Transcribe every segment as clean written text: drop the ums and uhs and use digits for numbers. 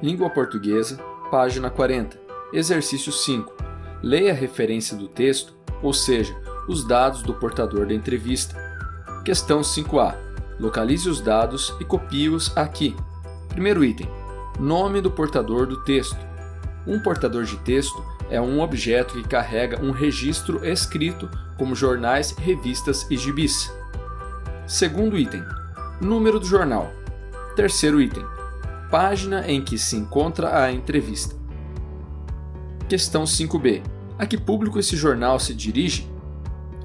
Língua portuguesa, página 40. Exercício 5. Leia a referência do texto, ou seja, os dados do portador da entrevista. Questão 5A. Localize os dados e copie-os aqui. Primeiro item. Nome do portador do texto. Um portador de texto é um objeto que carrega um registro escrito, como jornais, revistas e gibis. Segundo item. Número do jornal. Terceiro item. Página em que se encontra a entrevista. Questão 5B. A que público esse jornal se dirige?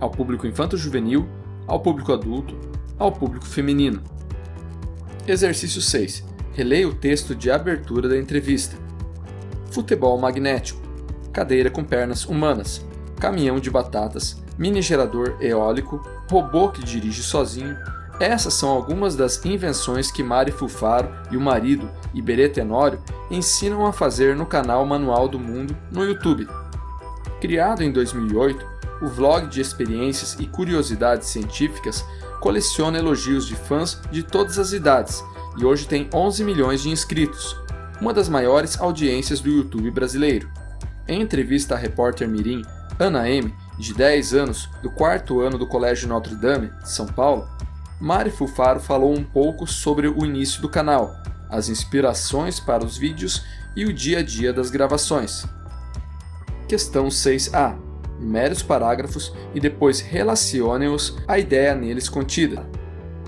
Ao público infanto-juvenil, ao público adulto, ao público feminino. Exercício 6. Releia o texto de abertura da entrevista. Futebol magnético, cadeira com pernas humanas, caminhão de batatas, mini gerador eólico, robô que dirige sozinho. Essas são algumas das invenções que Mari Fufaro e o marido, Iberê Tenório, ensinam a fazer no canal Manual do Mundo no YouTube. Criado em 2008, o vlog de experiências e curiosidades científicas coleciona elogios de fãs de todas as idades e hoje tem 11 milhões de inscritos, uma das maiores audiências do YouTube brasileiro. Em entrevista à repórter mirim Ana M., de 10 anos, do 4º ano do Colégio Notre Dame, de São Paulo, Mari Fufaro falou um pouco sobre o início do canal, as inspirações para os vídeos e o dia a dia das gravações. Questão 6A. Numere os parágrafos e depois relacione-os à ideia neles contida.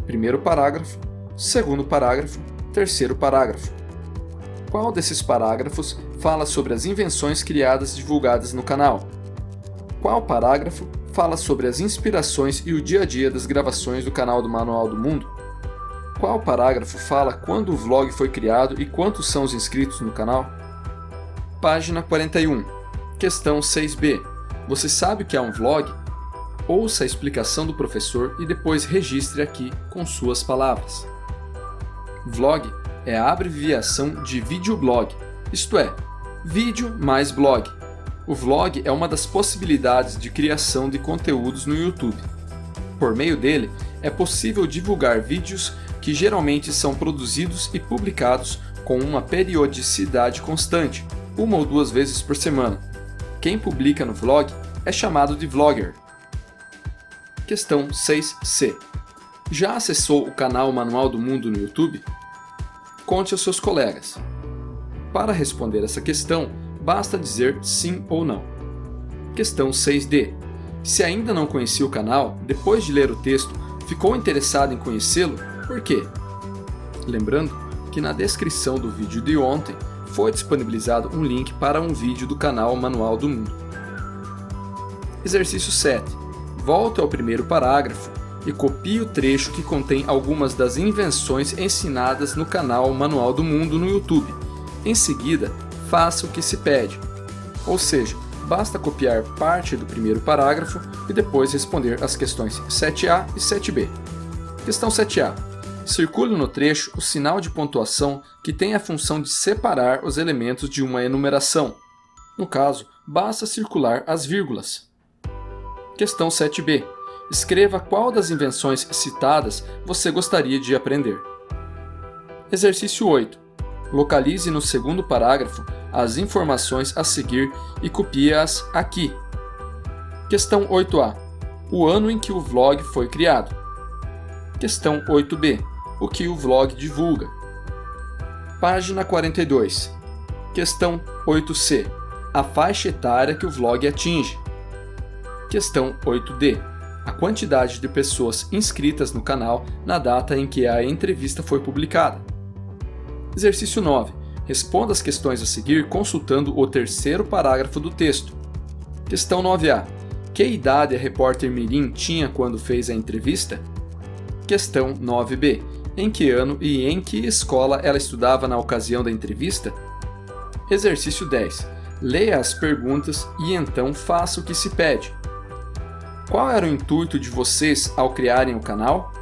Primeiro parágrafo, segundo parágrafo, terceiro parágrafo. Qual desses parágrafos fala sobre as invenções criadas e divulgadas no canal? Qual parágrafo fala sobre as inspirações e o dia a dia das gravações do canal do Manual do Mundo? Qual parágrafo fala quando o vlog foi criado e quantos são os inscritos no canal? Página 41. Questão 6B. Você sabe o que é um vlog? Ouça a explicação do professor e depois registre aqui com suas palavras. Vlog é a abreviação de videoblog, isto é, vídeo mais blog. O vlog é uma das possibilidades de criação de conteúdos no YouTube. Por meio dele, é possível divulgar vídeos que geralmente são produzidos e publicados com uma periodicidade constante, 1 ou 2 vezes por semana. Quem publica no vlog é chamado de vlogger. Questão 6C. Já acessou o canal Manual do Mundo no YouTube? Conte aos seus colegas. Para responder essa questão, basta dizer sim ou não. Questão 6D. Se ainda não conhecia o canal, depois de ler o texto, ficou interessado em conhecê-lo? Por quê? Lembrando que na descrição do vídeo de ontem foi disponibilizado um link para um vídeo do canal Manual do Mundo. Exercício 7. Volte ao primeiro parágrafo e copie o trecho que contém algumas das invenções ensinadas no canal Manual do Mundo no YouTube. Em seguida, faça o que se pede. Ou seja, basta copiar parte do primeiro parágrafo e depois responder as questões 7A e 7B. Questão 7A. Circule no trecho o sinal de pontuação que tem a função de separar os elementos de uma enumeração. No caso, basta circular as vírgulas. Questão 7B. Escreva qual das invenções citadas você gostaria de aprender. Exercício 8. Localize no segundo parágrafo as informações a seguir e copie-as aqui. Questão 8A. O ano em que o vlog foi criado. Questão 8B. O que o vlog divulga. Página 42. Questão 8C. A faixa etária que o vlog atinge. Questão 8D. A quantidade de pessoas inscritas no canal na data em que a entrevista foi publicada. Exercício 9. Responda as questões a seguir consultando o terceiro parágrafo do texto. Questão 9A. Que idade a repórter mirim tinha quando fez a entrevista? Questão 9B. Em que ano e em que escola ela estudava na ocasião da entrevista? Exercício 10. Leia as perguntas e então faça o que se pede. Qual era o intuito de vocês ao criarem o canal?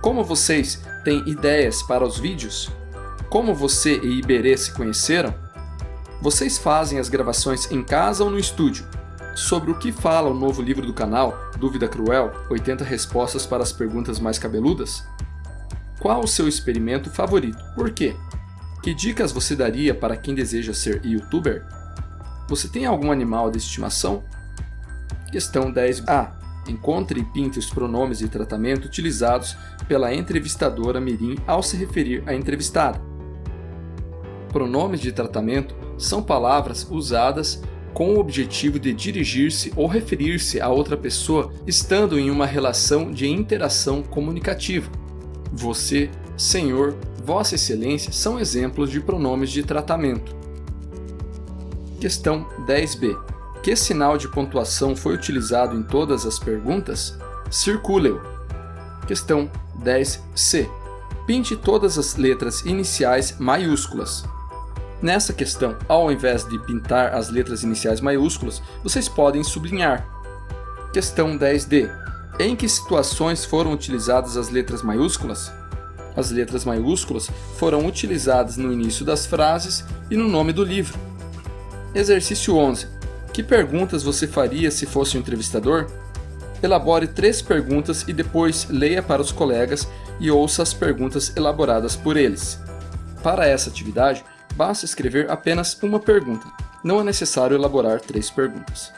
Como vocês têm ideias para os vídeos? Como você e Iberê se conheceram? Vocês fazem as gravações em casa ou no estúdio? Sobre o que fala o novo livro do canal, Dúvida Cruel, 80 respostas para as perguntas mais cabeludas? Qual o seu experimento favorito? Por quê? Que dicas você daria para quem deseja ser youtuber? Você tem algum animal de estimação? Questão 10A. Encontre e pinte os pronomes de tratamento utilizados pela entrevistadora mirim ao se referir à entrevistada. Pronomes de tratamento são palavras usadas com o objetivo de dirigir-se ou referir-se a outra pessoa estando em uma relação de interação comunicativa. Você, senhor, vossa excelência são exemplos de pronomes de tratamento. Questão 10b. Que sinal de pontuação foi utilizado em todas as perguntas? Circule-o. Questão 10c. Pinte todas as letras iniciais maiúsculas. Nessa questão, ao invés de pintar as letras iniciais maiúsculas, vocês podem sublinhar. Questão 10d. Em que situações foram utilizadas as letras maiúsculas? As letras maiúsculas foram utilizadas no início das frases e no nome do livro. Exercício 11. Que perguntas você faria se fosse um entrevistador? Elabore 3 perguntas e depois leia para os colegas e ouça as perguntas elaboradas por eles. Para essa atividade, basta escrever apenas uma pergunta. Não é necessário elaborar 3 perguntas.